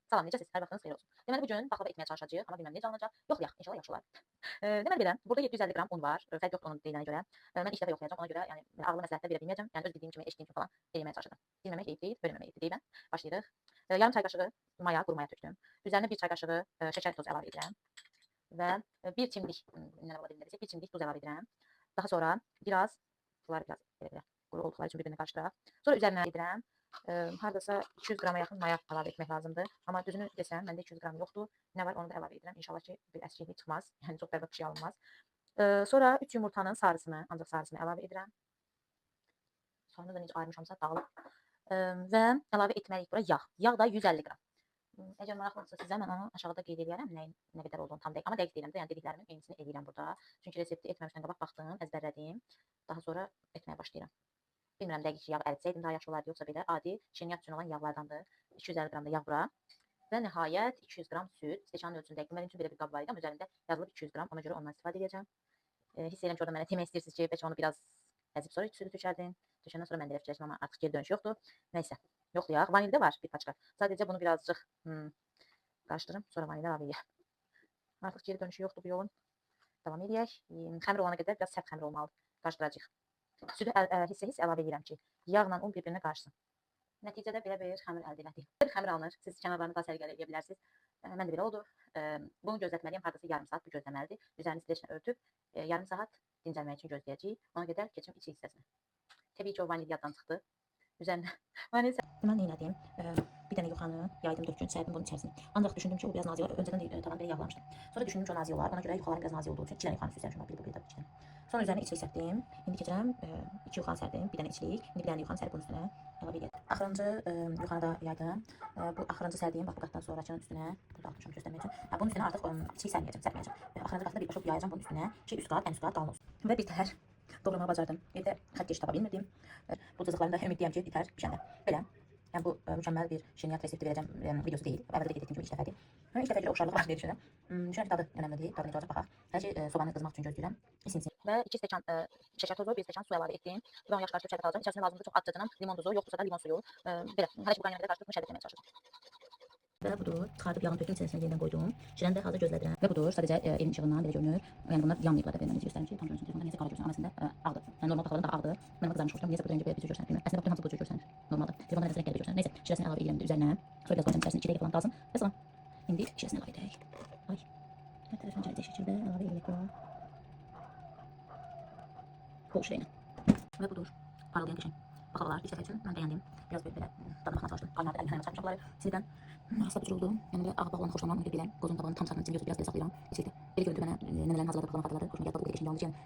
Salam, necəsiz? Hər vaxtınız xeyir olsun. Deməli, bu gün baklava etməyə çalışacağıq, amma bilmirəm necə alınacaq. Yoxlayaq, inşallah yaxşı olar. Deməli belə, burada 750 qram un var. Fərq yoxdur onun deyilənə görə. Mən ilk dəfə yoxlayacağam, ona görə yəni ağlı məsləhətlər verə bilməyəcəm. Yəni öz bildiyim kimi, eşitdiyim kimi falan eləməyə çalışacağam. Bilməmək eyib deyil, bölünməmək eyib deyil mən. Başlayırıq. Yarım çay qaşığı maya, quru maya tökdüm. Üzərinə 1 çay qaşığı şəkər tozu əlavə edirəm və 1 çimdik, nə ola bilər, 1 çimdik duz əlavə edirəm. Daha sonra bunlar biraz belə quru olduqları üçün bir-birinə qarışdıraq. Sonra üzərinə edirəm. Hardasa 200 qrama yaxın maya əlavə etmək lazımdır. Amma düzünü desəm, məndə 200 qram yoxdur. Nə var, onu da əlavə edirəm. İnşallah ki, bir əskiklik çıxmaz. Yəni çox bərbad bir şey alınmaz. Sonra 3 yumurtanın sarısını, ancaq sarısını əlavə edirəm. Sonra da necə ayırmışamsa dağılıb. Və əlavə etməliyik bura yağ. Yağ da 150 qram. Əgər maraqlıdırsa sizə, mən onu aşağıda qeyd edərəm, nəyin nə qədər olduğunu tam dəqiq. Amma dəqiq deyirəm də, yəni dediklərimin eynisini eləyirəm burada. Çünki resepti etməmişdən qabaq baxdım, əzbərlədim. Daha sonra etməyə başlayıram. Bilmirəm dəqiq yağ əridsəydim daha yaxşı olardı, yoxsa belə adi şirniyyat üçün olan yağlardandır. 250 qram da yağ bura. Və nəhayət 200 qram süd. Stəkanın ölçüsünü dəqiq. Mənim üçün belə bir qab var idi, amma üzərində yazılıb 200 qram. Ona görə ondan istifadə edəcəm. Hiss edirəm ki, orada mənə demək istəyirsiniz ki, bəlkə onu biraz əzib sonra südü tökərdin. Tökəndən sonra mən də elə fikirləşdim, amma artıq geri dönüş yoxdur. Nəysə, yoxlayaq. Vanil də var bir paçka. Sadəcə bunu birazcıq qarışdırım, sonra vanil əlavə edək. Artıq geri dönüşü yoxdur bu yolun. Davam edək. Xəmir olana qədər biraz sərt xəmir olmalıdır. Qarışdıracağıq. Südü hiss əlavə edirəm ki, yağla un bir-birinə qarışsın. Nəticədə belə bir xəmir əldə etdik. Bir xəmir alınır. Siz kənarlarını daha səliqəli edə bilərsiniz. Mən də belə oldu. Bunu gözlətməliyəm. Hardasa yarım saat bu gözləməlidir. Üzerini streçlə örtüb yarım saat dincəlmək üçün gözləyəcəyik. Ona qədər keçim içi hissəsinə. Təbii ki, o vanil yaddan çıxdı. Üzərinə vanil mən nə etdim? Bir dənə yuxanı yaydım 4 gün, sərdim bunun içərisine. Ancaq düşündüm ki, o biraz nazik olar. Öncədən tavan belə yağlamışdım. Sonra düşündüm ki, o nazik olar. Ona görə yuxalarım biraz nazik olduğu üçün 2 dənə yuxanı süzərdim. Bir də içdim. Sonra üzərinə içlik sərdim. İndi keçirəm 2 yuxanı sərdim, bir dənə içlik. İndi bir dənə yuxanı sərib bunun üstünə əlavə edirəm. Axırıncı yuxanı da yaydım. Bu axırıncı sərdiyim bax bu qatdan sonrakının üstünə burada atmışam göstərmək üçün. Bunun üstünə artıq içlik sərməyəcəm, səpməyəcəm. Axırıncı qatda birbaşa yayacağam bunun üstünə ki, üst qat, ən üst qat qalın olsun. Və bir təhər doğramağı bacardım. Evdə xəttkeş tapa bilmirdim. Bu cızıqlarını da ümidliyəm ki, bitər bişəndə. Belə. Yəni bu mükəmməl bir şirniyyat resepti verəcəm videosu deyil. Əvvəldə qeyd etdiyim kimi ilk dəfədir. İlk dəfə görə oxşarlıq var deyə düşünürəm. Düşünürəm ki, dadı önəmlidir. Dadı necə olacaq baxaq. Hələ ki, sobanı qızmaq üçün gözləyirəm. İsinsin. Və 2 stəkan şəkər tozu, 1 stəkan su əlavə etdim. Bir 10 yaş qarışdırıb şərbət alacağım. İçərisinə lazımdır çox azcacına limon duzu, yoxdursa da limon suyu. Belə. Hələ ki, bu qaynamada qarışdırıb şərbət etməyə çalışacağam. Və budur, çıxardıb yağın tökdüm, içərisinə yenidən qoydum. Şirəndə hazır gözlədirəm. Və budur, sadəcə evin işığından belə görünür. Yəni bunlar yanmayıblar da, necə göstərim ki, tam görünsün. Telefonda necə qara görsün, amma əslində ağdır. Yəni normal paxladan daha ağdır. Mən qızarmış xoşlayıram. Niyəsə burada öncə belə bir görsənir bilmirəm. Əslində baxdım hamısı bu cür görsənir. Normalda. Telefonda nəsə rəngli görsənir. Nəysə, şirəsini əlavə edirəm üzərinə. Sonra biraz qoyacağım içərisinə 2 dəqiqə falan qalsın. Və salam. İndi şirəsini əlavə edək. Ay. Hər tərəfini cəld şəkildə əlavə edək bura. Bol şirəylə. Və budur. Parıldayan qəşəng baklavalar ilk dəfə üçün mən bəyəndim. Biraz belə dadına baxmağa çalışdım. Qaynarda əlimlə çıxarmışam bunları. Sinirdən asla güclü oldu. Yəni belə ağ baklavanı xoşlamam. Onu bilirəm. Qozun tavanı tam sarının içində biraz belə saxlayıram. İçində. Belə görüntü mənə nənələrin hazırladığı baklava xatırladı. Xoşuma gəldi. Bu qədər qəşəng yandı.